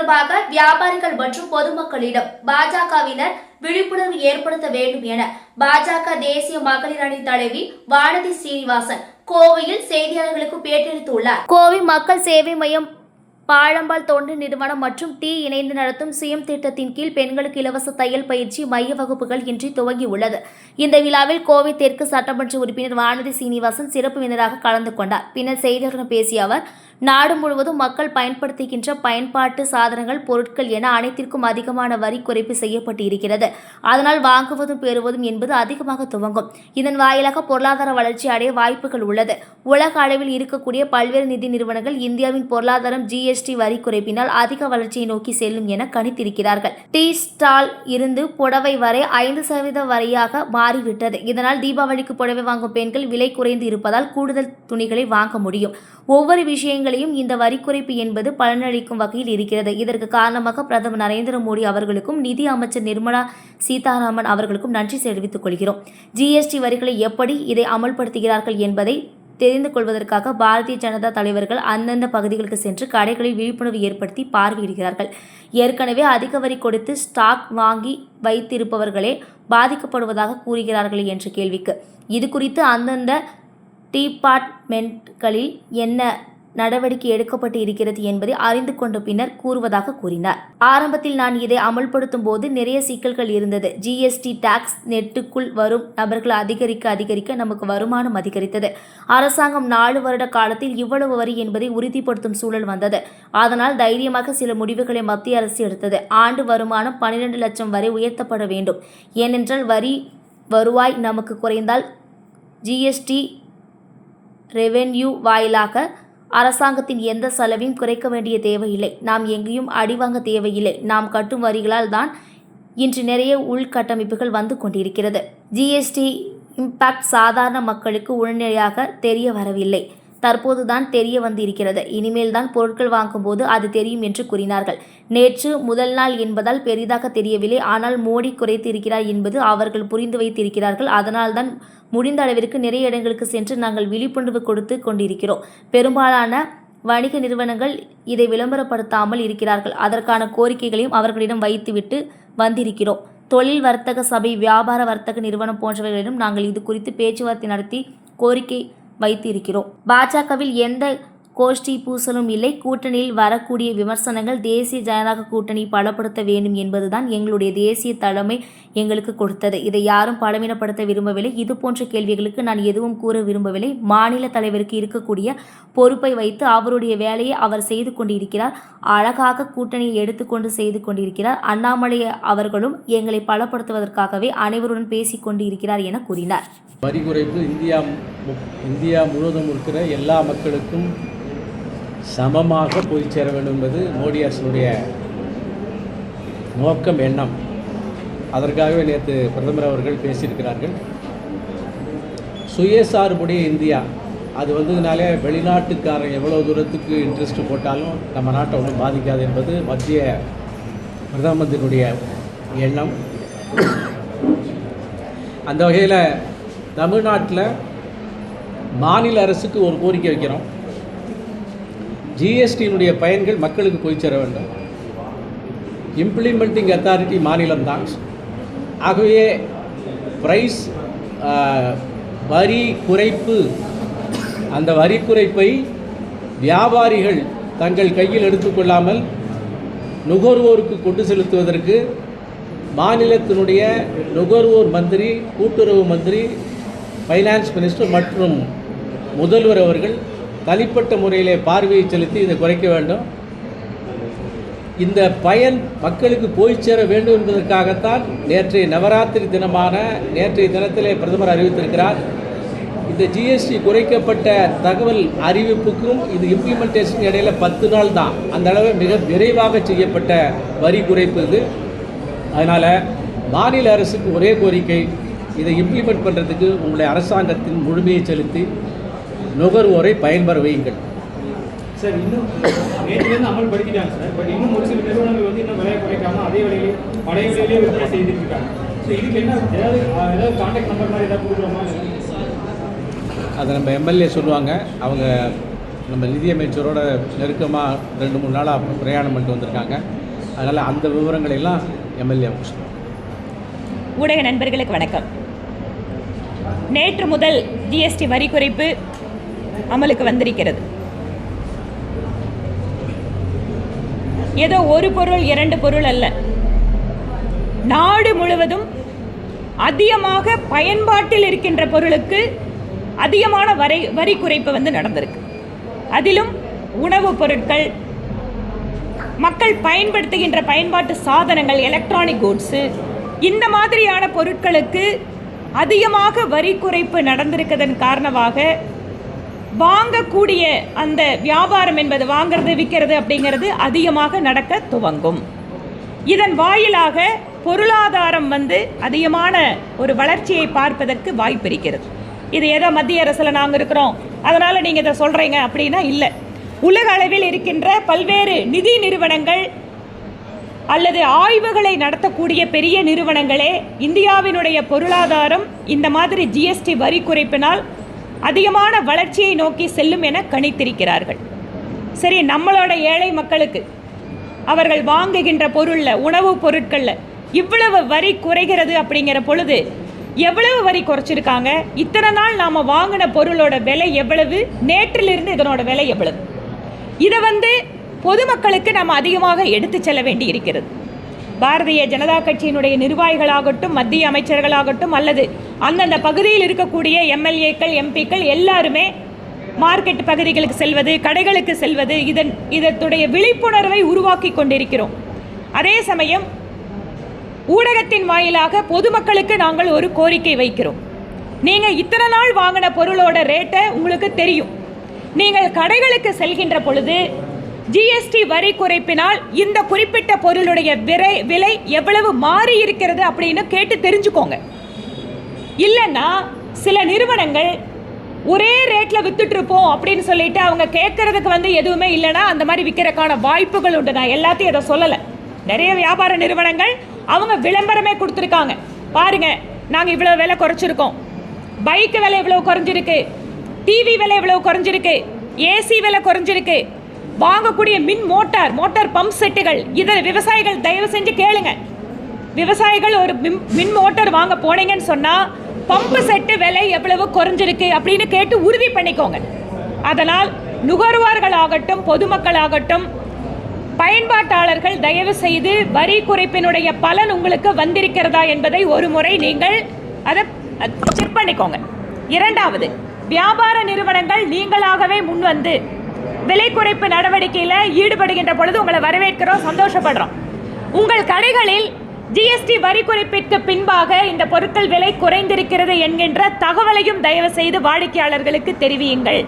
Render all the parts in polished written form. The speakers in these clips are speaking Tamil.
தொடர்பாக வியாபாரிகள் மற்றும் பொதுமக்களிடம் பாஜகவினர் விழிப்புணர்வு ஏற்படுத்த வேண்டும் என பாஜக தேசிய மகளிர் அணி தலைவி வானதி ஸ்ரீனிவாசன் கோவையில் செய்தியாளர்களுக்கு பேட்டியளித்துள்ளார். கோவை மக்கள் சேவை மையம் பாழம்பால் தொண்டு நிறுவனம் மற்றும் இணைந்து நடத்தும் சுயம் திட்டத்தின் கீழ் பெண்களுக்கு இலவச தையல் பயிற்சி மைய வகுப்புகள் இன்றி துவங்கியுள்ளது. இந்த விழாவில் கோவை தெற்கு சட்டமன்ற உறுப்பினர் வானதி சீனிவாசன் சிறப்பு விருந்தினராக கலந்து கொண்டார். பின்னர் செய்தியாளர்களிடம் பேசிய அவர், நாடு முழுவதும் மக்கள் பயன்படுத்துகின்ற பயன்பாட்டு சாதனங்கள், பொருட்கள் என அனைத்திற்கும் அதிகமான வரி குறைப்பு செய்யப்பட்டு இருக்கிறது. அதனால் வாங்குவதும் பெறுவதும் என்பது அதிகமாக துவங்கும். இதன் வாயிலாக பொருளாதார வளர்ச்சி அடைய வாய்ப்புகள் உள்ளது. உலக அளவில் இருக்கக்கூடிய பல்வேறு நிதி நிறுவனங்கள் இந்தியாவின் பொருளாதாரம் GST வரி குறைப்பினால் அதிக வளர்ச்சியை நோக்கி செல்லும் என கணித்திருக்கிறார்கள். டீ ஸ்டால் இருந்து புடவை வரை 5% வரையாக மாறிவிட்டது. இதனால் தீபாவளிக்கு புடவை வாங்கும் பெண்கள் விலை குறைந்து இருப்பதால் கூடுதல் துணிகளை வாங்க முடியும். ஒவ்வொரு விஷயங்களையும் இந்த வரி குறைப்பு என்பது பலனளிக்கும் வகையில் இருக்கிறது. இதற்கு காரணமாக பிரதமர் நரேந்திர மோடி அவர்களுக்கும் நிதி அமைச்சர் நிர்மலா சீதாராமன் அவர்களுக்கும் நன்றி தெரிவித்துக் கொள்கிறோம். GST வரிகளை எப்படி இதை அமல்படுத்துகிறார்கள் என்பதை தெரிந்து கொள்வதற்காக பாரதிய ஜனதா தலைவர்கள் அந்தந்த பகுதிகளுக்கு சென்று கடைகளில் விழிப்புணர்வு ஏற்படுத்தி பார்வையிடுகிறார்கள். ஏற்கனவே அதிக வரி கொடுத்து ஸ்டாக் வாங்கி வைத்திருப்பவர்களே பாதிக்கப்படுவதாக கூறுகிறார்கள் என்ற கேள்விக்கு இது குறித்து அந்தந்த டிபார்ட்மெண்ட்களில் என்ன நடவடிக்கை எடுக்கப்பட்டு இருக்கிறது என்பதை அறிந்து கொண்ட பின்னர் கூறுவதாக கூறினார். ஆரம்பத்தில் நான் இதை அமல்படுத்தும் போது நிறைய சிக்கல்கள் இருந்தது. GST டாக்ஸ் நெட்டுக்குள் வரும் நபர்கள் அதிகரிக்க நமக்கு வருமானம் அதிகரித்தது. அரசாங்கம் 4 வருட காலத்தில் இவ்வளவு வரி என்பதை உறுதிப்படுத்தும் சூழல் வந்தது. அதனால் தைரியமாக சில முடிவுகளை மத்திய அரசு எடுத்தது. ஆண்டு வருமானம் 12 லட்சம் வரை உயர்த்தப்பட வேண்டும். ஏனென்றால் வரி வருவாய் நமக்கு குறைந்தால் GST ரெவென்யூ வாயிலாக அரசாங்கத்தின் எந்த செலவையும் குறைக்க வேண்டிய தேவையில்லை. நாம் எங்கேயும் அடிவாங்க தேவையில்லை. நாம் கட்டும் வரிகளால் தான் இன்று நிறைய உள்கட்டமைப்புகள் வந்து கொண்டிருக்கிறது. GST இம்பாக்ட் சாதாரண மக்களுக்கு உடனடியாக தெரிய வரவில்லை. தற்போதுதான் தெரிய வந்திருக்கிறது. இனிமேல் தான் பொருட்கள் வாங்கும்போது அது தெரியும் என்று கூறினார்கள். நேற்று முதல் நாள் என்பதால் பெரிதாக தெரியவில்லை. ஆனால் மோடி குறைத்து இருக்கிறார் என்பது அவர்கள் புரிந்து வைத்திருக்கிறார்கள். அதனால்தான் முடிந்த அளவிற்கு நிறைய இடங்களுக்கு சென்று நாங்கள் விழிப்புணர்வு கொடுத்து கொண்டிருக்கிறோம். பெரும்பாலான வணிக நிறுவனங்கள் இதை விளம்பரப்படுத்தாமல் இருக்கிறார்கள். அதற்கான கோரிக்கைகளையும் அவர்களிடம் வைத்துவிட்டு வந்திருக்கிறோம். தொழில் வர்த்தக சபை, வியாபார வர்த்தக நிறுவனம் போன்றவர்களிடம் நாங்கள் இது குறித்து பேச்சுவார்த்தை நடத்தி கோரிக்கை வைத்து இருக்கிறோம். பாஜகவில் எந்த கோஷ்டி பூசலும் இல்லை. கூட்டணியில் வரக்கூடிய விமர்சனங்கள் தேசிய ஜனநாயக கூட்டணி பலப்படுத்த வேண்டும் என்பதுதான் எங்களுடைய தேசிய தலைமை எங்களுக்கு கொடுத்தது. இதை யாரும் பலவீனப்படுத்த விரும்பவில்லை. இது போன்ற கேள்விகளுக்கு நான் எதுவும் கூற விரும்பவில்லை. மாநில தலைவருக்கு இருக்கக்கூடிய பொறுப்பை வைத்து அவருடைய வேலையை அவர் செய்து கொண்டிருக்கிறார். அழகாக கூட்டணியை எடுத்துக்கொண்டு செய்து கொண்டிருக்கிறார். அண்ணாமலை அவர்களும் எங்களை பலப்படுத்துவதற்காகவே அனைவருடன் பேசிக் கொண்டு இருக்கிறார் என கூறினார். வரி குறைப்பு இந்தியா முழுவதும் இருக்கிற எல்லா மக்களுக்கும் சமமாக போய் சேர வேண்டும் என்பது மோடி அரசுடைய நோக்கம், எண்ணம். அதற்காகவே நேற்று பிரதமர் அவர்கள் பேசியிருக்கிறார்கள். சுயசார்புடைய இந்தியா அது வந்ததுனாலே வெளிநாட்டுக்காரன் எவ்வளோ தூரத்துக்கு இன்ட்ரெஸ்ட் போட்டாலும் நம்ம நாட்டை ஒன்றும் பாதிக்காது என்பது மத்திய பிரதம மந்திரியுடைய எண்ணம். அந்த வகையில் தமிழ்நாட்டில் மாநில அரசுக்கு ஒரு கோரிக்கை வைக்கிறோம். GSTயினுடைய பயன்கள் மக்களுக்கு போய் சேர வேண்டும். இம்ப்ளிமெண்டிங் அத்தாரிட்டி மாநிலம்தான். ஆகவே ப்ரைஸ் வரி குறைப்பு, அந்த வரி குறைப்பை வியாபாரிகள் தங்கள் கையில் எடுத்துக்கொள்ளாமல் நுகர்வோருக்கு கொண்டு செலுத்துவதற்கு மாநிலத்தினுடைய நுகர்வோர் மந்திரி, கூட்டுறவு மந்திரி, ஃபைனான்ஸ் மினிஸ்டர் மற்றும் முதல்வர் அவர்கள் தனிப்பட்ட முறையிலே பார்வையை செலுத்தி இதை குறைக்க வேண்டும். இந்த பயன் மக்களுக்கு போய் சேர வேண்டும் என்பதற்காகத்தான் நேற்றைய நவராத்திரி தினமான நேற்றைய தினத்திலே பிரதமர் அறிவித்திருக்கிறார். இந்த GST குறைக்கப்பட்ட தகவல் அறிவிப்புக்கும் இது இம்ப்ளிமெண்டேஷன் இடையில 10 நாள் தான். அந்த அளவு மிக விரைவாக செய்யப்பட்ட வரி குறைப்பு இது. அதனால் மாநில அரசுக்கு ஒரே கோரிக்கை, இதை இம்ப்ளிமெண்ட் பண்ணுறதுக்கு உங்களுடைய அரசாங்கத்தின் முழுமையை செலுத்தி நுகர்வோரை பயன்பெற வையுங்கள். சார், இன்னும் நேற்றிலிருந்து அமல்படுத்திட்டாங்க சார். பட் இன்னும் ஒரு சில நிறுவனங்கள் வந்து இன்னும் விலையை குறைக்காம அதே விலையிலே விற்பனை செய்துட்டு இருக்காங்க. ஸோ இதுக்கு என்ன ஏதாவது கான்டாக்ட் நம்பர் மாதிரி ஏதாவது கொடுக்குறோமா? அதை நம்ம MLA சொல்லுவாங்க. அவங்க நம்ம நிதியமைச்சரோட நெருக்கமாக 2-3 நாளாக பிரயாணம் பண்ணிட்டு வந்திருக்காங்க. அதனால் அந்த விவரங்களை எல்லாம் எம்எல்ஏ சொல்லுவாங்க. ஊடக நண்பர்களுக்கு வணக்கம். நேற்று முதல் ஜிஎஸ்டி வரி குறைப்பு அமலுக்கு வந்திருக்கிறது. ஏதோ ஒரு பொருள் 2 பொருள் அல்ல, நாடு முழுவதும் அதிகமாக பயன்பாட்டில் இருக்கின்ற பொருளுக்கு அதிகமான வரி குறைப்பு நடந்திருக்கு. அதிலும் உணவுப் பொருட்கள், மக்கள் பயன்படுத்துகின்ற பயன்பாட்டு சாதனங்கள், எலக்ட்ரானிக் கூட்ஸு, இந்த மாதிரியான பொருட்களுக்கு அதிகமாக வரி குறைப்பு நடந்திருக்கிறதன் காரணமாக வாங்கக்கூடிய அந்த வியாபாரம் என்பது வாங்கிறது விற்கிறது அப்படிங்கிறது அதிகமாக நடக்க துவங்கும். இதன் வாயிலாக பொருளாதாரம் அதிகமான ஒரு வளர்ச்சியை பார்ப்பதற்கு வாய்ப்பு இருக்கிறது. இது ஏதோ மத்திய அரசில் நாங்கள் இருக்கிறோம் அதனால் நீங்கள் இதை சொல்கிறீங்க அப்படின்னா இல்லை. உலக அளவில் இருக்கின்ற பல்வேறு நிதி நிறுவனங்கள் அல்லது ஆய்வுகளை நடத்தக்கூடிய பெரிய நிறுவனங்களே இந்தியாவினுடைய பொருளாதாரம் இந்த மாதிரி ஜிஎஸ்டி வரி குறைப்பினால் அதிகமான வளர்ச்சியை நோக்கி செல்லும் என கணித்திருக்கிறார்கள். சரி, நம்மளோட ஏழை மக்களுக்கு அவர்கள் வாங்குகின்ற பொருளில், உணவுப் பொருட்களில் இவ்வளவு வரி குறைகிறது அப்படிங்கிற பொழுது எவ்வளவு வரி குறைச்சிருக்காங்க, இத்தனை நாள் நாம் வாங்கின பொருளோட விலை எவ்வளவு, நேற்றிலிருந்து இதனோட விலை எவ்வளவு, இதை பொதுமக்களுக்கு நாம் அதிகமாக எடுத்து செல்ல வேண்டி இருக்கிறது. பாரதிய ஜனதா கட்சியினுடைய நிர்வாகிகளாகட்டும், மத்திய அமைச்சர்களாகட்டும், அல்லது அந்தந்த பகுதியில் இருக்கக்கூடிய எம்எல்ஏக்கள், எம்பிக்கள் எல்லாருமே மார்க்கெட் பகுதிகளுக்கு செல்வது, கடைகளுக்கு செல்வது, இதனுடைய விழிப்புணர்வை உருவாக்கி கொண்டிருக்கிறோம். அதே சமயம் ஊடகத்தின் வாயிலாக பொதுமக்களுக்கு நாங்கள் ஒரு கோரிக்கை வைக்கிறோம். நீங்கள் இத்தனை நாள் வாங்கின பொருளோட ரேட்டை உங்களுக்கு தெரியும். நீங்கள் கடைகளுக்கு செல்கின்ற பொழுது ஜிஎஸ்டி வரி குறைப்பினால் இந்த குறிப்பிட்ட பொருளுடைய விலை எவ்வளவு மாறி இருக்கிறது அப்படின்னு கேட்டு தெரிஞ்சுக்கோங்க. இல்லைன்னா சில நிறுவனங்கள் ஒரே ரேட்டில் வித்துட்டு இருப்போம் அப்படின்னு சொல்லிட்டு அவங்க கேட்கறதுக்கு எதுவுமே இல்லைன்னா அந்த மாதிரி விற்கிறதுக்கான வாய்ப்புகள் உண்டு. நான் எல்லாத்தையும் இதை சொல்லலை. நிறைய வியாபார நிறுவனங்கள் அவங்க விளம்பரமே கொடுத்துருக்காங்க. பாருங்க, நாங்கள் இவ்வளோ விலை குறைச்சிருக்கோம், பைக்கு விலை இவ்வளோ குறைஞ்சிருக்கு, டிவி விலை இவ்வளோ குறைஞ்சிருக்கு, ஏசி விலை குறைஞ்சிருக்கு, வாங்கக்கூடிய மோட்டார் பம்ப் செட்டுகள், இதை விவசாயிகள் தயவு செஞ்சு கேளுங்க. விவசாயிகள் ஒரு மின் மோட்டார் வாங்க போனீங்கன்னு சொன்னால் பம்பு செட்டு விலை எவ்வளவு குறைஞ்சிருக்கு அப்படின்னு கேட்டு உறுதி பண்ணிக்கோங்க. அதனால் நுகர்வோர்களாகட்டும், பொதுமக்களாகட்டும், பயன்பாட்டாளர்கள் தயவு செய்து வரி குறைப்பினுடைய பலன் உங்களுக்கு வந்திருக்கிறதா என்பதை ஒரு முறை நீங்கள் அதை செக் பண்ணிக்கோங்க. இரண்டாவது, வியாபார நிறுவனங்கள் நீங்களாகவே முன்வந்து விலை குறைப்பு நடவடிக்கையில் ஈடுபடுகின்ற பொழுது உங்களை வரவேற்கிறோம், சந்தோஷப்படுறோம். உங்கள் கடைகளில் ஜிஎஸ்டி வரி குறைப்பிற்கு பின்பாக இந்த பொருட்கள் விலை குறைந்திருக்கிறது என்கின்ற தகவலையும் தயவு செய்து வாடிக்கையாளர்களுக்கு தெரிவியுங்கள்.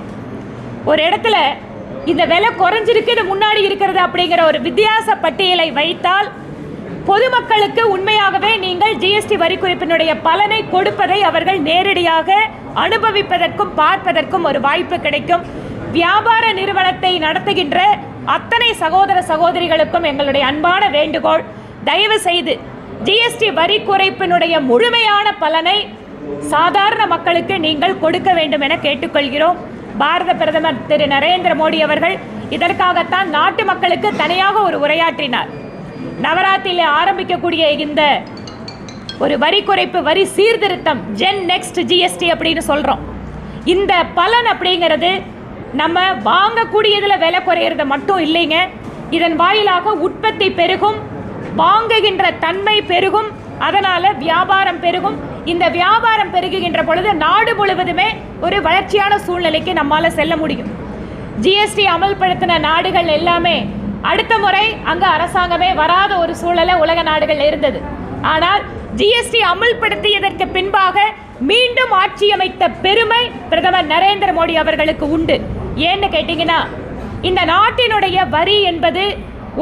ஒரு இடத்துல இந்த விலை குறைஞ்சிருக்கு, இது முன்னாடி இருக்கிறது அப்படிங்கிற ஒரு வித்தியாச பட்டியலை வைத்தால் பொதுமக்களுக்கு உண்மையாகவே நீங்கள் ஜிஎஸ்டி வரி குறைப்பினுடைய பலனை கொடுப்பதை அவர்கள் நேரடியாக அனுபவிப்பதற்கும் பார்ப்பதற்கும் ஒரு வாய்ப்பு கிடைக்கும். வியாபார நிறுவனத்தை நடத்துகின்ற அத்தனை சகோதர சகோதரிகளுக்கும் எங்களுடைய அன்பான வேண்டுகோள், தயவு செய்து ஜிஎஸ்டி வரி குறைப்பினுடைய முழுமையான பலனை சாதாரண மக்களுக்கு நீங்கள் கொடுக்க வேண்டும் என கேட்டுக்கொள்கிறோம். பாரத பிரதமர் திரு நரேந்திர மோடி அவர்கள் இதற்காகத்தான் நாட்டு மக்களுக்கு தனியாக ஒரு உரையாற்றினார். நவராத்திரியில் ஆரம்பிக்கக்கூடிய இந்த ஒரு வரி குறைப்பு, வரி சீர்திருத்தம், ஜென் நெக்ஸ்ட் ஜிஎஸ்டி அப்படின்னு சொல்கிறோம். இந்த பலன் அப்படிங்கிறது நம்ம வாங்கக்கூடியதில் விலை குறையிறது மட்டும் இல்லைங்க. இதன் வாயிலாக உற்பத்தி பெருகும், வாங்குகின்ற தன்மை பெருகும், அதனால் வியாபாரம் பெருகும். இந்த வியாபாரம் பெருகுகின்ற பொழுது நாடு முழுவதுமே ஒரு வளர்ச்சியான சூழ்நிலைக்கு நம்மால் செல்ல முடியும். ஜிஎஸ்டி அமல்படுத்தின நாடுகள் எல்லாமே அடுத்த முறை அங்கே அரசாங்கமே வராத ஒரு சூழலை உலக நாடுகள் இருந்தது. ஆனால் ஜிஎஸ்டி அமல்படுத்தியதற்கு பின்பாக மீண்டும் ஆட்சி அமைத்த பெருமை பிரதமர் நரேந்திர மோடி அவர்களுக்கு உண்டு. ஏன்னு கேட்டிங்கன்னா, இந்த நாட்டினுடைய வரி என்பது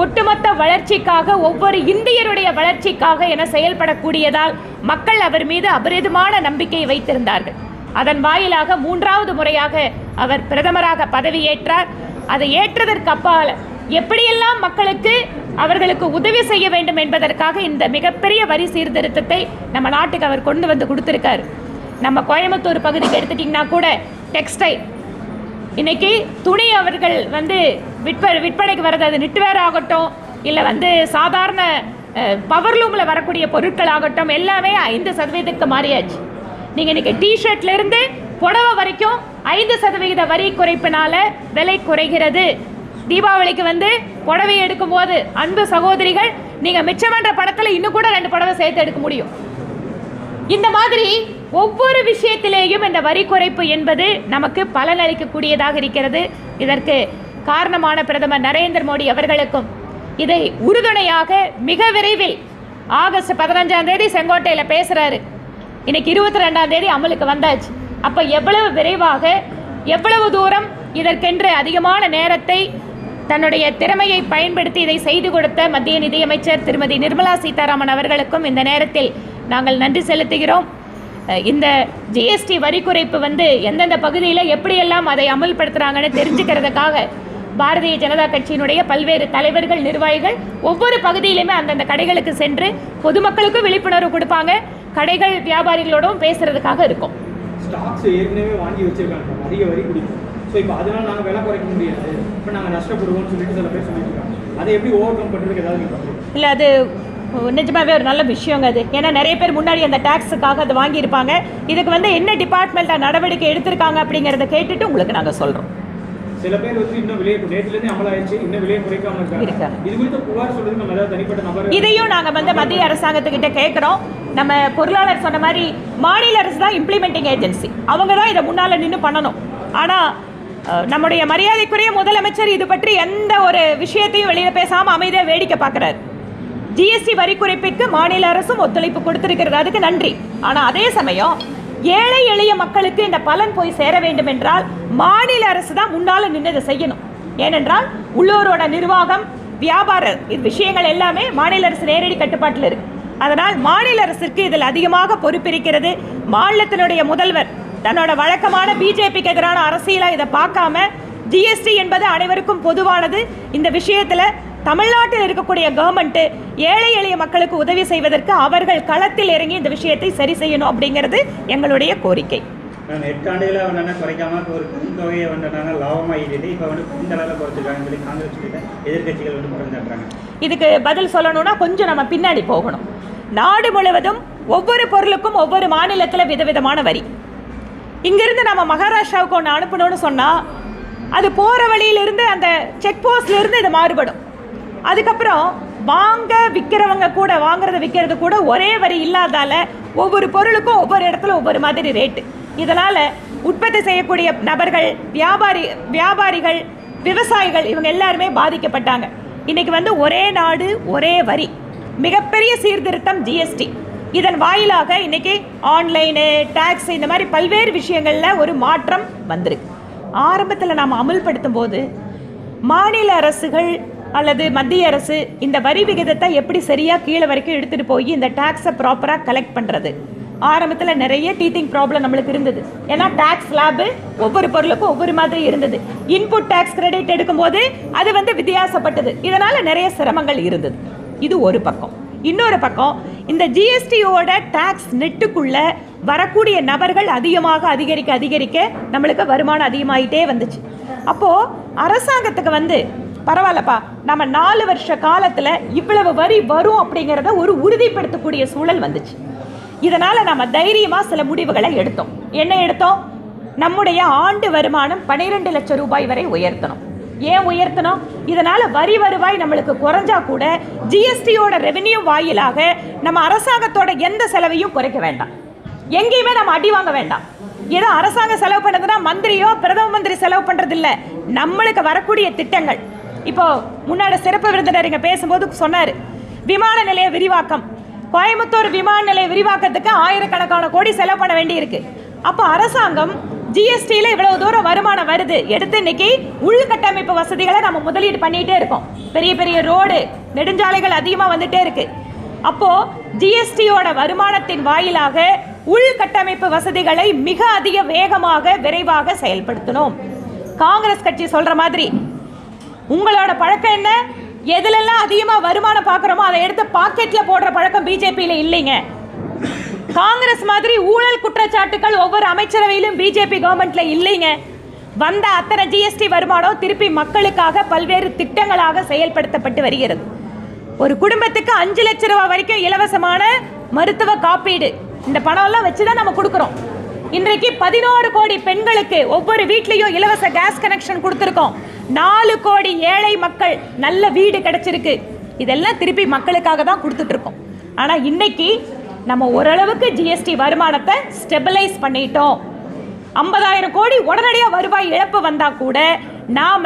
ஒட்டுமொத்த வளர்ச்சிக்காக, ஒவ்வொரு இந்தியருடைய வளர்ச்சிக்காக என செயல்படக்கூடியதால் மக்கள் அவர் மீது அபரிதமான நம்பிக்கையை வைத்திருந்தார்கள். அதன் வாயிலாக 3வது முறையாக அவர் பிரதமராக பதவியேற்றார். அதை ஏற்றதற்கு அப்பால் எப்படியெல்லாம் மக்களுக்கு அவர்களுக்கு உதவி செய்ய வேண்டும் என்பதற்காக இந்த மிகப்பெரிய வரி சீர்திருத்தத்தை நம்ம நாட்டுக்கு அவர் கொண்டு வந்து கொடுத்துருக்காரு. நம்ம கோயம்புத்தூர் பகுதிக்கு எடுத்துட்டிங்கன்னா கூட டெக்ஸ்டைல், இன்னைக்கு துணி அவர்கள் வந்து விற்பனைக்கு வர்றது, அது நிட்வேர் ஆகட்டும், இல்லை வந்து சாதாரண பவர்லூமில் வரக்கூடிய பொருட்கள் ஆகட்டும், எல்லாமே 5% மாறியாச்சு. நீங்கள் இன்றைக்கி டிஷர்ட்லேருந்து புடவை வரைக்கும் 5% வரி குறைப்பினால விலை குறைகிறது. தீபாவளிக்கு வந்து புடவை எடுக்கும்போது அன்பு சகோதரிகள், நீங்கள் மிச்சம் பண்ணுற படத்தில் இன்னும் கூட 2 புடவை சேர்த்து எடுக்க முடியும். இந்த மாதிரி ஒவ்வொரு விஷயத்திலேயும் இந்த வரி குறைப்பு என்பது நமக்கு பலனளிக்கக்கூடியதாக இருக்கிறது. இதற்கு காரணமான பிரதமர் நரேந்திர மோடி அவர்களுக்கும் இதை உறுதுணையாக மிக விரைவில் ஆகஸ்ட் 15ஆம் தேதி செங்கோட்டையில் பேசுகிறாரு. இன்னைக்கு 22ஆம் தேதி அமலுக்கு வந்தாச்சு. அப்போ எவ்வளவு விரைவாக, எவ்வளவு தூரம் இதற்கென்று அதிகமான நேரத்தை தன்னுடைய திறமையை பயன்படுத்தி இதை செய்து கொடுத்த மத்திய நிதியமைச்சர் திருமதி நிர்மலா சீதாராமன் அவர்களுக்கும் இந்த நேரத்தில் நாங்கள் நன்றி செலுத்துகிறோம். இந்த ஜிஎஸ்டி வரி குறைப்பு வந்து எந்தெந்த பகுதியில் எப்படியெல்லாம் அதை அமல்படுத்துகிறாங்கன்னு தெரிஞ்சுக்கிறதுக்காக பாரதிய ஜனதா கட்சியினுடைய பல்வேறு தலைவர்கள், நிர்வாகிகள் ஒவ்வொரு பகுதியிலுமே அந்தந்த கடைகளுக்கு சென்று பொதுமக்களுக்கும் விழிப்புணர்வு கொடுப்பாங்க. கடைகள் வியாபாரிகளோடும் பேசுறதுக்காக இருக்கும். ஸ்டாக்ஸ் ஏற்கனவே வாங்கி வச்சிருக்காங்க, அதிக வரி குடிக்கும். ஸோ இப்போ அதனால நாங்கள் விலை குறைக்க முடியாது, இப்போ நாங்கள் நஷ்டப்படுவோம்னு சொல்லிட்டு சில பேர் சொல்லிட்டு இருக்காங்க. அதை எப்படி ஓவர் கம் பண்ணுறதுக்கு ஏதாவது இல்லை, அது நிஜமாகவே ஒரு நல்ல விஷயங்க அது. ஏன்னா நிறைய பேர் முன்னாடி அந்த டேக்ஸுக்காக அதை வாங்கியிருப்பாங்க. இதுக்கு வந்து என்ன டிபார்ட்மெண்ட்டாக நடவடிக்கை எடுத்திருக்காங்க அப்படிங்கிறத கேட்டுட்டு உங்களுக்கு நாங்கள் சொல்கிறோம். சில பேர் வந்து இன்னும் விலையை நேற்றுலேருந்து அமலாயிடுச்சு, இன்னும் விலையை குறைக்காம இருக்காங்க. இது குறித்து புகார் சொல்றது நம்ம ஏதாவது தனிப்பட்ட நபர், இதையும் நாங்கள் வந்து மத்திய அரசாங்கத்துக்கிட்ட கேட்குறோம். நம்ம பொருளாளர் சொன்ன மாதிரி மாநில அரசு தான் இம்ப்ளிமெண்டிங் ஏஜென்சி, அவங்க தான் இதை முன்னால் நின்று பண்ணணும். ஆனால் நம்முடைய மரியாதைக்குரிய முதலமைச்சர் இது பற்றி எந்த ஒரு விஷயத்தையும் வெளியில் பேசாமல் அமைதியாக வேடிக்கை பார்க்குறாரு. ஜிஎஸ்டி வரி குறைப்பிற்கு மாநில அரசும் ஒத்துழைப்பு கொடுத்திருக்கிறது, அதுக்கு நன்றி. ஆனால் அதே சமயம் ஏழை எளிய மக்களுக்கு இந்த பலன் போய் சேர வேண்டும் என்றால் மாநில அரசு தான் முன்னால் நின்று இதை செய்யணும். ஏனென்றால் உள்ளூரோட நிர்வாகம், வியாபார விஷயங்கள் எல்லாமே மாநில அரசு நேரடி கட்டுப்பாட்டில் இருக்கு. அதனால் மாநில அரசுக்கு இதில் அதிகமாக பொறுப்பிருக்கிறது. மாநிலத்தினுடைய முதல்வர் தன்னோட வழக்கமான பிஜேபிக்கு எதிரான அரசியலை இதை பார்க்காம ஜிஎஸ்டி என்பது அனைவருக்கும் பொதுவானது. இந்த விஷயத்தில் தமிழ்நாட்டில் இருக்கக்கூடிய கவர்மெண்ட் ஏழை எளிய மக்களுக்கு உதவி செய்வதற்கு அவர்கள் களத்தில் இறங்கி இந்த விஷயத்தை சரி செய்யணும் அப்படிங்கிறது எங்களுடைய கோரிக்கை. 8 ஆண்டுகளாக குறைக்காம ஒரு தொகையை லாபமாகிட்டு இப்போ குறைந்தளவில் குறைச்சிருக்காங்கன்னு சொல்லி காங்கிரஸ் எதிர்கட்சிகள் குறைஞ்சாங்க. இதுக்கு பதில் சொல்லணும்னா கொஞ்சம் நம்ம பின்னாடி போகணும். நாடு முழுவதும் ஒவ்வொரு பொருளுக்கும் ஒவ்வொரு மாநிலத்தில் விதவிதமான வரி. இங்கிருந்து நம்ம மகாராஷ்டிராவுக்கு ஒன்று அனுப்பணும்னு சொன்னால் அது போகிற வழியிலிருந்து அந்த செக் போஸ்ட்லேருந்து இது மாறுபடும். அதுக்கப்புறம் விற்கிறவங்க கூட வாங்குறது விற்கிறது கூட ஒரே வரி இல்லாதால ஒவ்வொரு பொருளுக்கும் ஒவ்வொரு இடத்துல ஒவ்வொரு மாதிரி ரேட்டு. இதனால் உற்பத்தி செய்யக்கூடிய நபர்கள், வியாபாரிகள், விவசாயிகள் இவங்க எல்லாருமே பாதிக்கப்பட்டாங்க. இன்றைக்கி வந்து ஒரே நாடு ஒரே வரி, மிகப்பெரிய சீர்திருத்தம் ஜிஎஸ்டி. இதன் வாயிலாக இன்றைக்கி ஆன்லைனு, டேக்ஸ், இந்த மாதிரி பல்வேறு விஷயங்களில் ஒரு மாற்றம் வந்திருக்கு. ஆரம்பத்தில் நாம் அமல்படுத்தும் போது மாநில அரசுகள் அல்லது மத்திய அரசு இந்த வரி விகிதத்தை எப்படி சரியாக கீழே வரைக்கும் எடுத்துகிட்டு போய் இந்த டேக்ஸை ப்ராப்பராக கலெக்ட் பண்ணுறது, ஆரம்பத்தில் நிறைய டீத்திங் ப்ராப்ளம் நம்மளுக்கு இருந்தது. ஏன்னா டேக்ஸ் ஸ்லாபு ஒவ்வொரு பொருளுக்கும் ஒவ்வொரு மாதிரி இருந்தது. இன்புட் டேக்ஸ் கிரெடிட் எடுக்கும்போது அது வந்து வித்தியாசப்பட்டது. இதனால் நிறைய சிரமங்கள் இருந்தது. இது ஒரு பக்கம். இன்னொரு பக்கம் இந்த ஜிஎஸ்டியோட டேக்ஸ் நெட்டுக்குள்ள வரக்கூடிய நபர்கள் அதிகரிக்க நம்மளுக்கு வருமானம் அதிகமாகிட்டே வந்துச்சு. அப்போது அரசாங்கத்துக்கு வந்து பரவாயில்லப்பா, நம்ம 4 வருஷ காலத்தில் இவ்வளவு வரி வரும் அப்படிங்கிறத ஒரு உறுதிப்படுத்தக்கூடிய சூழல் வந்துச்சு. இதனால் நம்ம தைரியமாக சில முடிவுகளை எடுத்தோம். என்ன எடுத்தோம்? நம்முடைய ஆண்டு வருமானம் 12 லட்சம் ரூபாய் வரை உயர்த்தணும். ஏன் உயர்த்தணும்? இதனால் வரி வருவாய் நம்மளுக்கு குறைஞ்சா கூட ஜிஎஸ்டியோட ரெவென்யூ வாயிலாக நம்ம அரசாங்கத்தோட எந்த செலவையும் குறைக்க வேண்டாம். எங்கேயுமே நம்ம அடி வாங்க வேண்டாம். ஏதோ அரசாங்கம் செலவு பண்ணுறதுன்னா மந்திரியோ பிரதம மந்திரி செலவு பண்ணுறதில்ல, நம்மளுக்கு வரக்கூடிய திட்டங்கள். இப்போ முன்னாடி சிறப்பு விருந்தினர் இங்கே பேசும்போது சொன்னார், விமான நிலைய விரிவாக்கம், கோயம்புத்தூர் விமான நிலைய விரிவாக்கத்துக்கு ஆயிரக்கணக்கான கோடி செலவு பண்ண வேண்டியிருக்கு. அப்போ அரசாங்கம் ஜிஎஸ்டியில் இவ்வளவு தூரம் வருமானம் வருது, எடுத்து இன்னைக்கு உள்கட்டமைப்பு வசதிகளை நம்ம முதலீடு பண்ணிகிட்டே இருக்கோம். பெரிய பெரிய ரோடு, நெடுஞ்சாலைகள் அதிகமாக வந்துட்டே இருக்கு. அப்போது ஜிஎஸ்டியோட வருமானத்தின் வாயிலாக உள்கட்டமைப்பு வசதிகளை மிக அதிக வேகமாக விரைவாக செயல்படுத்தணும். காங்கிரஸ் கட்சி சொல்கிற மாதிரி உங்களோட பழக்கம் என்ன? எதுலெல்லாம் அதிகமாக வருமானம் பார்க்குறோமோ அதை எடுத்து பாக்கெட்டில் போடுற பழக்கம் பிஜேபியில் இல்லைங்க. காங்கிரஸ் மாதிரி ஊழல் குற்றச்சாட்டுகள் ஒவ்வொரு அமைச்சரவையிலும் பிஜேபி கவர்மெண்ட்ல இல்லைங்க. வந்த அத்தனை ஜிஎஸ்டி வருமானம் திருப்பி மக்களுக்காக பல்வேறு திட்டங்களாக செயல்படுத்தப்பட்டு வருகிறது. ஒரு குடும்பத்துக்கு 5 லட்சம் ரூபாய் வரைக்கும் இலவசமான மருத்துவ காப்பீடு, இந்த பணம்லாம் வச்சு தான் நம்ம கொடுக்குறோம். இன்றைக்கு 11 கோடி பெண்களுக்கு ஒவ்வொரு வீட்லேயும் இலவச கேஸ் கனெக்ஷன் கொடுத்துருக்கோம். 4 கோடி ஏழை மக்கள் நல்ல வீடு கிடைச்சிருக்கு. இதெல்லாம் திருப்பி மக்களுக்காக தான் கொடுத்துட்ருக்கோம். ஆனால் இன்னைக்கு நம்ம ஓரளவுக்கு ஜிஎஸ்டி வருமானத்தை ஸ்டெபிலைஸ் பண்ணிட்டோம். 50,000 கோடி உடனடியாக வருவாய் இழப்பு வந்தால் கூட நாம்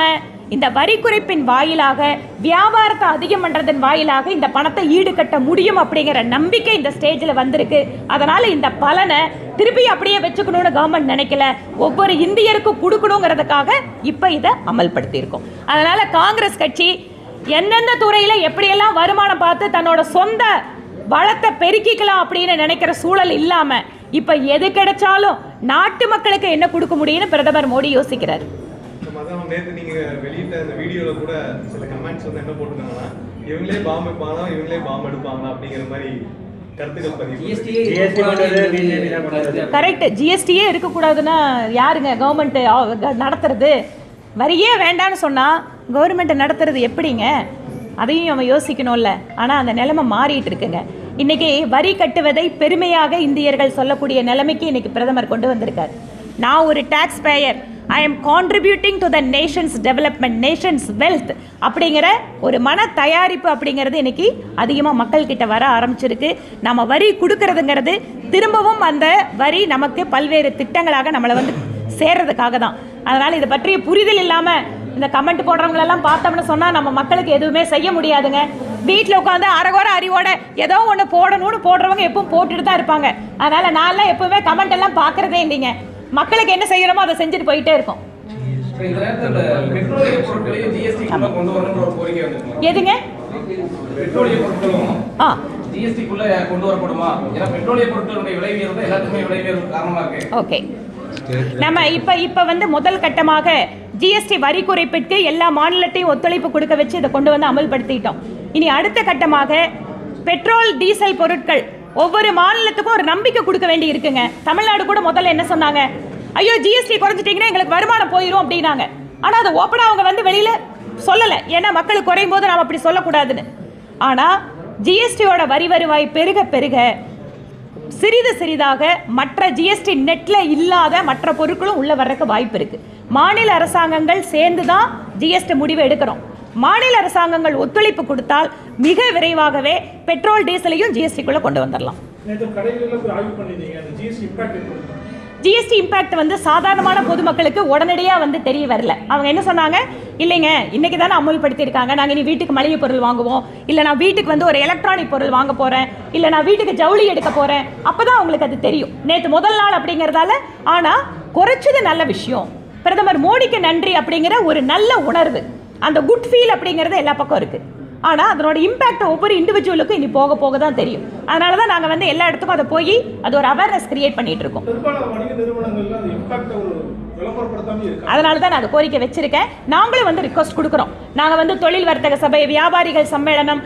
இந்த வரி குறைப்பின் வாயிலாக, வியாபாரத்தை அதிகம் பண்ணுறதன் வாயிலாக இந்த பணத்தை ஈடுகட்ட முடியும் அப்படிங்கிற நம்பிக்கை இந்த ஸ்டேஜில் வந்திருக்கு. அதனால் இந்த பலனை திருப்பி அப்படியே வச்சுக்கணும்னு கவர்மெண்ட் நினைக்கல, ஒவ்வொரு இந்தியருக்கும் கொடுக்கணுங்கிறதுக்காக இப்போ இதை அமல்படுத்தியிருக்கோம். அதனால் காங்கிரஸ் கட்சி எந்தெந்த துறையில் எப்படியெல்லாம் வருமானம் பார்த்து தன்னோட சொந்த வளத்தை பெருக்கிக்கலாம் அப்படின்னு நினைக்கிற சூழல் இல்லாமல் இப்போ எது கிடைச்சாலும் நாட்டு மக்களுக்கு என்ன கொடுக்க முடியும்னு பிரதமர் மோடி யோசிக்கிறார். நேற்று நீங்கள் வெளியிட்ட அந்த வீடியோவில் கூட சில கமெண்ட்ஸ் வந்து என்ன போட்டுருக்காங்கன்னா, இவங்களே பாம்பு வைப்பாங்களா, இவங்களே பாம்பு எடுப்பாங்களா அப்படிங்கிற மாதிரி கருத்துக்கள் பதிவு. கரெக்ட். ஜிஎஸ்டியே இருக்கக்கூடாதுன்னா யாருங்க கவர்மெண்ட் நடத்துறது? வரியே வேண்டான்னு சொன்னால் கவர்மெண்ட்டை நடத்துறது எப்படிங்க? அதையும் நம்ம யோசிக்கணும்ல. ஆனால் அந்த நிலைமை மாறிட்டு இருக்குங்க. இன்றைக்கி வரி கட்டுவதை பெருமையாக இந்தியர்கள் சொல்லக்கூடிய நிலைமைக்கு இன்றைக்கி பிரதமர் கொண்டு வந்திருக்கார். நான் ஒரு tax payer, I am contributing to the nation's development, nation's wealth அப்படிங்கிற ஒரு மன தயாரிப்பு அப்படிங்கிறது இன்றைக்கி அதிகமாக மக்கள்கிட்ட வர ஆரம்பிச்சிருக்கு. நம்ம வரி கொடுக்கறதுங்கிறது திரும்பவும் அந்த வரி நமக்கு பல்வேறு திட்டங்களாக நம்மளை வந்து சேர்றதுக்காக தான். அதனால் இதை பற்றிய புரிதல் இல்லாமல் இந்த கமெண்ட் போடுறவங்களெல்லாம் பார்த்தோம்னு சொன்னால் நம்ம மக்களுக்கு எதுவுமே செய்ய முடியாதுங்க. வீட்டில் உட்காந்து அரகோர அறிவோட ஏதோ ஒன்று போடணும்னு போடுறவங்க எப்பவும் போட்டுட்டு தான் இருப்பாங்க. அதனால் நான்லாம் எப்பவுமே கமெண்ட் எல்லாம் பார்க்குறதே இல்லைங்க. மக்களுக்கு என்ன செய்யணுமோ அதை செஞ்சுட்டு போயிட்டே இருக்கும். எதுங்க ஓகே, நம்ம இப்போ வந்து முதல் கட்டமாக ஜிஎஸ்டி வரி குறைப்பிற்கு எல்லா மாநிலத்தையும் ஒத்துழைப்பு கொடுக்க வச்சு இதை கொண்டு வந்து அமல்படுத்திட்டோம். இனி அடுத்த கட்டமாக பெட்ரோல் டீசல் பொருட்கள் ஒவ்வொரு மாநிலத்துக்கும் ஒரு நம்பிக்கை கொடுக்க வேண்டி இருக்குங்க. தமிழ்நாடு கூட முதல்ல என்ன சொன்னாங்க, ஐயோ ஜிஎஸ்டி குறைஞ்சிட்டிங்கன்னா எங்களுக்கு வருமானம் போயிடும் அப்படின்னாங்க. ஆனால் அதை ஓப்பனாக அவங்க வந்து வெளியில் சொல்லலை, ஏன்னா மக்களுக்கு குறையும் போது நாம் அப்படி சொல்லக்கூடாதுன்னு. ஆனால் ஜிஎஸ்டியோட வரி வருவாய் பெருக பெருக சிறிது சிறிதாக மற்ற ஜிஎஸ்டி நெட்டில் இல்லாத மற்ற பொருட்களும் உள்ளே வர்றதுக்கு வாய்ப்பு இருக்குது. மாநில அரசாங்கங்கள் சேர்ந்து தான் ஜிஎஸ்டி முடிவு எடுக்கிறோம். மாநில அரசாங்கங்கள் ஒத்துழைப்பு கொடுத்தால் மிக விரைவாகவே பெட்ரோல் டீசலையும் ஜிஎஸ்டிக்குள்ளே கொண்டு வந்துடலாம். ஜிஎஸ்டி இம்பேக்ட் வந்து சாதாரணமான பொதுமக்களுக்கு உடனடியாக வந்து தெரிய வரல. அவங்க என்ன சொன்னாங்க, இல்லைங்க இன்றைக்கி தானே அமல்படுத்தியிருக்காங்க, நாங்கள் இனி வீட்டுக்கு மளிகை பொருள் வாங்குவோம், இல்லை நான் வீட்டுக்கு வந்து ஒரு எலக்ட்ரானிக் பொருள் வாங்க போகிறேன், இல்லை நான் வீட்டுக்கு ஜவுளி எடுக்க போகிறேன், அப்போ தான் அவங்களுக்கு அது தெரியும். நேற்று முதல் நாள் அப்படிங்கிறதால. ஆனால் குறைச்சது நல்ல விஷயம். பிரதமர் மோடிக்கு நன்றி அப்படிங்கிற ஒரு நல்ல உணர்வு, அந்த குட் ஃபீல் அப்படிங்கிறது எல்லா பக்கம் இருக்குது. ஆனால் அதனோட இம்பேக்ட் ஒவ்வொரு இண்டிவிஜுவலுக்கும் இனி போக போக தான் தெரியும். அதனால தான் நாங்கள் வந்து எல்லா இடத்துக்கும் அதை போய் அது ஒரு அவேர்னஸ் கிரியேட் பண்ணிட்டு இருக்கோம். அதனால தான் நான் அதை கோரிக்கை வச்சிருக்கேன். நாங்களும் வந்து ரிக்வஸ்ட் கொடுக்குறோம். நாங்கள் வந்து தொழில் வர்த்தக சபை, வியாபாரிகள் சம்மேளனம்,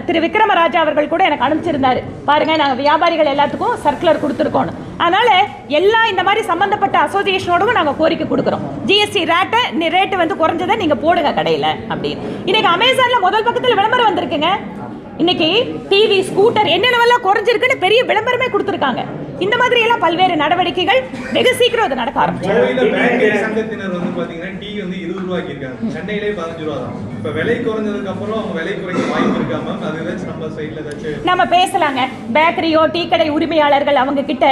திரு விக்ரமராஜா அவர்கள் கூட எனக்கு அனுப்பிச்சிருந்தாரு, பாருங்க நாங்கள் வியாபாரிகள் எல்லாத்துக்கும் சர்க்குலர் கொடுத்துருக்கோம். அதனால எல்லா இந்த மாதிரி சம்பந்தப்பட்ட அசோசியேஷனோடவும் நாங்கள் கோரிக்கை கொடுக்குறோம். ஜிஎஸ்டி ரேட்டு வந்து குறைஞ்சதை நீங்கள் போடுங்க கடையில் அப்படின்னு. இன்னைக்கு அமேசானில் முதல் பக்கத்தில் விளம்பரம் வந்திருக்குங்க. இன்னைக்கு டிவி, ஸ்கூட்டர் என்னென்னவெல்லாம் குறைஞ்சிருக்குன்னு பெரிய விளம்பரமே கொடுத்துருக்காங்க. இந்த மாதிரி எல்லாம் பல்வேறு நடவடிக்கைகள் வெகு சீக்கிரம் அது நடக்க ஆரம்பிச்சு. சங்கத்தினர் வந்து பாத்தீங்கன்னா டீ வந்து 20 ரூபாய்க்கு இருக்காங்க, சென்னையிலே 15 ரூபா தான். இப்ப விலை குறைஞ்சதுக்கு அப்புறம் அவங்க விலை குறைக்க வாய்ப்பு இருக்காம அது ஏதாச்சும் நம்ம சைடுல ஏதாச்சும் நம்ம பேசலாங்க. பேக்கரியோ டீ கடை உரிமையாளர்கள் அவங்க கிட்ட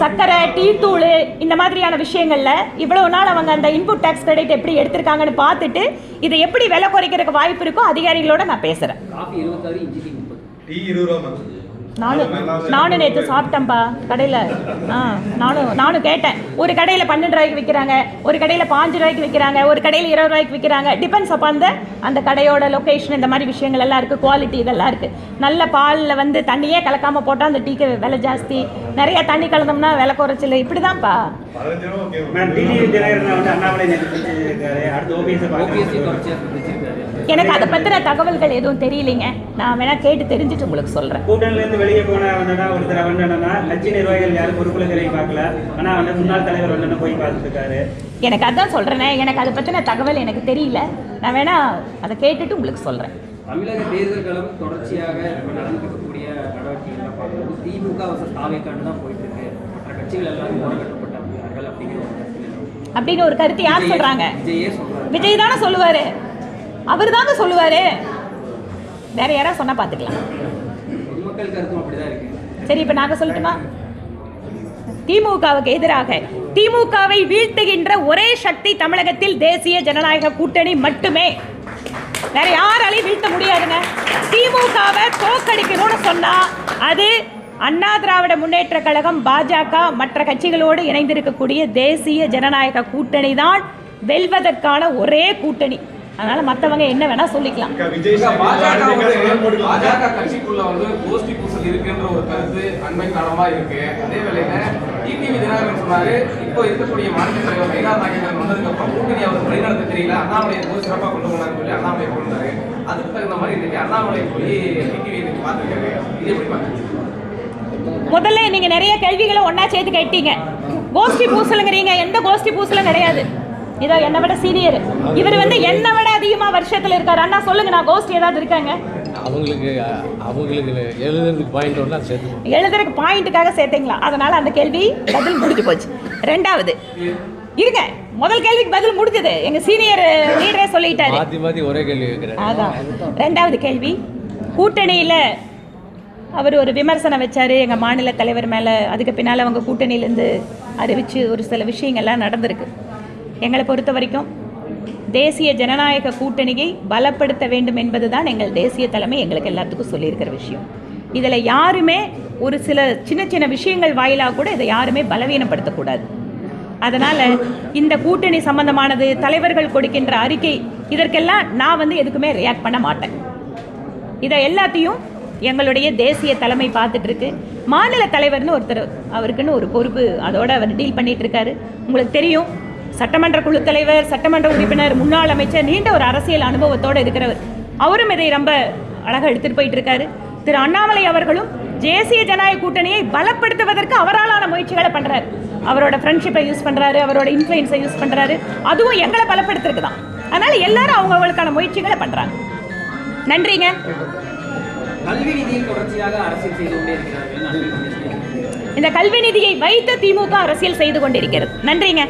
சர்க்கரை, டீ தூள் இந்த மாதிரியான விஷயங்கள்ல இவ்வளவு நாள் அவங்க அந்த இன்புட் டாக்ஸ் கிரெடிட் எப்படி எடுத்திருக்காங்கன்னு பார்த்துட்டு இதை எப்படி விலை குறைக்கிறதுக்கு வாய்ப்பு இருக்கோ அதிகாரிகளோட நான் பேசுறேன். டீ 20 ரூபா. நானும் நேற்று சாப்பிட்டேன்ப்பா கடையில். நானும் கேட்டேன். ஒரு கடையில் 12 ரூபாய்க்கு விற்கிறாங்க, ஒரு கடையில் 5 ரூபாய்க்கு விற்கிறாங்க, ஒரு கடையில் 20 ரூபாய்க்கு விற்கிறாங்க. டிபெண்ட்ஸ் அப்பான் அந்த கடையோட லொக்கேஷன், இந்த மாதிரி விஷயங்கள் எல்லாம் இருக்குது. குவாலிட்டி இதெல்லாம் இருக்குது. நல்ல பாலில் வந்து தண்ணியே கலக்காமல் போட்டால் அந்த டீக்கு விலை ஜாஸ்தி, நிறைய தண்ணி கலந்தோம்னா விலை குறைச்சல், இப்படி தான்ப்பா. எனக்கு அதை பற்றின தகவல்கள் எதுவும் தெரியலைங்க. நான் வேணா கேட்டு தெரிஞ்சுட்டு உங்களுக்கு சொல்கிறேன். கூட்டணியிலேருந்து வெளியே போன வந்தனா ஒருத்தர் வந்தனா கட்சி நிர்வாகிகள் யாரும் பொறுப்புகளை பார்க்கல, ஆனால் வந்து முன்னாள் தலைவர் வந்தன போய் பார்த்துருக்காரு. எனக்கு அதான் சொல்கிறேனே, எனக்கு அதை பற்றின தகவல் எனக்கு தெரியல. நான் வேணா அதை கேட்டுட்டு உங்களுக்கு சொல்கிறேன். தமிழக தேர்தல்களும் தொடர்ச்சியாக நடந்துக்கக்கூடிய நடவடிக்கைகள்லாம் பார்க்கும்போது திமுக வர்சஸ் தாவேக்காண்டு தான் போயிட்டு இருக்கு. மற்ற கட்சிகள் எல்லாரும் ஓரங்கட்டப்பட்டார்கள் அப்படின்னு ஒரு கருத்து யார் சொல்கிறாங்க? விஜயே சொல்றாரு. விஜய் தானே சொல்லுவார், அவர் தாங்க சொல்லுவார். வேற யாராவது சொன்னால் பார்த்துக்கலாம். பொதுமக்கள் கருத்தும் அப்படிதான் இருக்கு. சரி, இப்போ நாங்கள் சொல்லட்டுமா? திமுகவுக்கு எதிராக திமுகவை வீழ்த்துகின்ற ஒரே சக்தி தமிழகத்தில் தேசிய ஜனநாயக கூட்டணி மட்டுமே. வேற யாராலையும் வீழ்த்த முடியாதுங்க. திமுகவை தோக்கடிக்கணும்னு சொன்னா அது அண்ணா திராவிட முன்னேற்ற கழகம், பாஜக, மற்ற கட்சிகளோடு இணைந்திருக்கக்கூடிய தேசிய ஜனநாயக கூட்டணி தான் வெல்வதற்கான ஒரே கூட்டணி. அதனால மற்றவங்க என்ன வேணா சொல்லிக்கலாம். பாஜக கட்சிக்குள்ள வந்து கோஷ்டி பூசல் இருக்குன்ற ஒரு கருத்து அண்மை காலமா இருக்கு. அதே வேளையில டிடிவி தினகரன் சொன்னாரு, இப்போ இருக்கக்கூடிய மாநில தலைவர் மைனா நாயகன் வந்ததுக்கு அப்புறம் கூட்டணி அவர் வழிநடத்த தெரியல, அண்ணாமலை போய் சிறப்பாக கொண்டு போனாரு சொல்லி அண்ணாமலை கொண்டாரு. அதுக்கு தகுந்த மாதிரி இன்னைக்கு அண்ணாமலை போய் டிடிவி இன்னைக்கு பார்த்துருக்காரு. இது எப்படி பாருங்க? முதல்ல நீங்க நிறைய கேள்விகளை ஒன்னா சேர்த்து கேட்டீங்க. கோஷ்டி பூசலுங்கிறீங்க, எந்த கோஷ்டி பூசலும் கிடையாது. இதோ என்னை விட சீனியர், இவர் வந்து என்னை விட அதிகமா வருஷத்துல இருக்காரு. அண்ணா சொல்லுங்க, நான் கோஷ்டி ஏதாவது இருக்காங்க? அவங்களுக்கு எழுதுறதுக்கு பாயிண்ட் ஒன்றா சேர்த்து எழுதுறதுக்கு பாயிண்ட்டுக்காக சேர்த்தீங்களா? அதனால அந்த கேள்வி பதில் முடிஞ்சு போச்சு. ரெண்டாவது இருங்க, முதல் கேள்விக்கு பதில் முடிஞ்சது, எங்க சீனியர் லீடரே சொல்லிட்டாரு. மாற்றி மாற்றி ஒரே கேள்வி கேட்குறேன். அதான் ரெண்டாவது கேள்வி. கூட்டணியில் அவர் ஒரு விமர்சனம் வச்சார் எங்கள் மாநில தலைவர் மேலே. அதுக்கு பின்னால் அவங்க கூட்டணியிலேருந்து அறிவித்து ஒரு சில விஷயங்கள்லாம் நடந்திருக்கு. எங்களை பொறுத்த வரைக்கும் தேசிய ஜனநாயக கூட்டணியை பலப்படுத்த வேண்டும் என்பது தான் எங்கள் தேசிய தலைமை எங்களுக்கு எல்லாத்துக்கும் சொல்லியிருக்கிற விஷயம். இதில் யாருமே ஒரு சில சின்ன சின்ன விஷயங்கள் வாயிலாக கூட இதை யாருமே பலவீனப்படுத்தக்கூடாது. அதனால் இந்த கூட்டணி சம்பந்தமானது, தலைவர்கள் கொடுக்கின்ற அறிக்கை, இதற்கெல்லாம் நான் வந்து எதுக்குமே ரியாக்ட் பண்ண மாட்டேன். இதை எல்லாத்தையும் எங்களுடைய தேசிய தலைமை பார்த்துட்டு இருக்கு. மாநில தலைவர்னு ஒருத்தர், அவருக்குன்னு ஒரு பொறுப்பு, அதோட அவர் டீல் பண்ணிட்டு இருக்காரு. உங்களுக்கு தெரியும், சட்டமன்ற குழு தலைவர், சட்டமன்ற உறுப்பினர், முன்னாள் அமைச்சர், நீண்ட ஒரு அரசியல் அனுபவத்தோடு இருக்கிறவர். அவரும் இதை ரொம்ப அழகாக எடுத்துகிட்டு போயிட்டு இருக்காரு. திரு அண்ணாமலை அவர்களும் தேசிய ஜனநாயக கூட்டணியை பலப்படுத்துவதற்கு அவராலான முயற்சிகளை பண்ணுறாரு. அவரோட ஃப்ரெண்ட்ஷிப்பை யூஸ் பண்ணுறாரு, அவரோட இன்ஃப்ளூயன்ஸை யூஸ் பண்ணுறாரு. அதுவும் எங்களை பலப்படுத்துறதுக்கு தான். அதனால் எல்லாரும் அவங்களுக்கான முயற்சிகளை பண்ணுறாங்க. நன்றிங்க. கல்வி நிதியில் தொடர்ச்சியாக அரசியல் செய்து கொண்டே இருக்கிறார்கள். இந்த கல்வி நிதியை வைத்து திமுக அரசியல் செய்து கொண்டிருக்கிறது. நன்றிங்க.